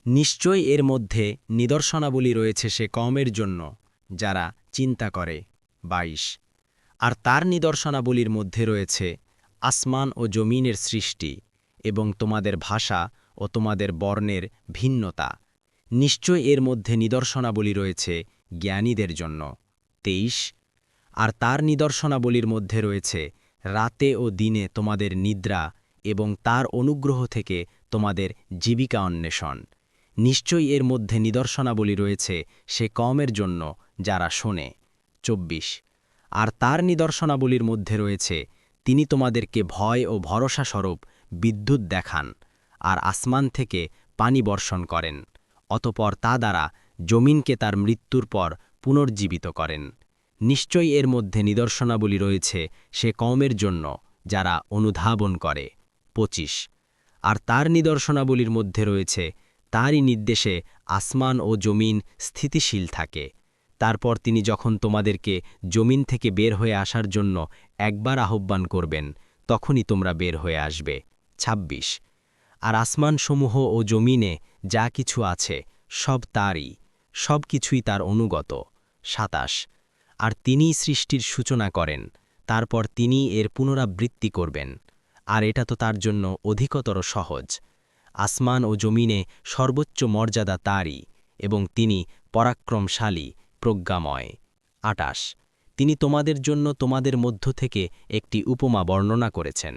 নিশ্চয়ই এর মধ্যে নিদর্শনাবলী রয়েছে সে কওমের জন্য যারা চিন্তা করে। ২২ আর তার নিদর্শনাবলীর মধ্যে রয়েছে আসমান ও জমিনের সৃষ্টি এবং তোমাদের ভাষা ও তোমাদের বর্ণের ভিন্নতা। নিশ্চয় এর মধ্যে নিদর্শনাবলী রয়েছে জ্ঞানীদের জন্য। ২৩ আর তার নিদর্শনাবলীর মধ্যে রয়েছে রাতে ও দিনে তোমাদের নিদ্রা এবং তার অনুগ্রহ থেকে তোমাদের জীবিকা অন্বেষণ। নিশ্চয়ই এর মধ্যে নিদর্শনাবলী রয়েছে সে কওমের জন্য যারা শোনে। ২৪ আর তার নিদর্শনাবলীর মধ্যে রয়েছে তিনি তোমাদেরকে ভয় ও ভরসাস্বরূপ বিদ্যুৎ দেখান আর আসমান থেকে পানি বর্ষণ করেন, অতপর তা দ্বারা জমিনকে তার মৃত্যুর পর পুনর্জীবিত করেন। নিশ্চয়ই এর মধ্যে নিদর্শনাবলী রয়েছে সে কওমের জন্য যারা অনুধাবন করে। ২৫ আর তার নিদর্শনাবলীর মধ্যে রয়েছে তারই নির্দেশে আসমান ও জমিন স্থিতিশীল থাকে। তারপর তিনি যখন তোমাদেরকে জমিন থেকে বের হয়ে আসার জন্য একবার আহ্বান করবেন, তখনই তোমরা বের হয়ে আসবে। ২৬ আর আসমানসমূহ ও জমিনে যা কিছু আছে সব তারই, সব কিছুই তার অনুগত। ২৭ আর তিনিই সৃষ্টির সূচনা করেন, তারপর তিনিই এর পুনরাবৃত্তি করবেন, আর এটা তো তার জন্য অধিকতর সহজ। আসমান ও জমিনে সর্বোচ্চ মর্যাদা তারই, এবং তিনি পরাক্রমশালী, প্রজ্ঞাময়। ২৮ তিনি তোমাদের জন্য তোমাদের মধ্য থেকে একটি উপমা বর্ণনা করেছেন।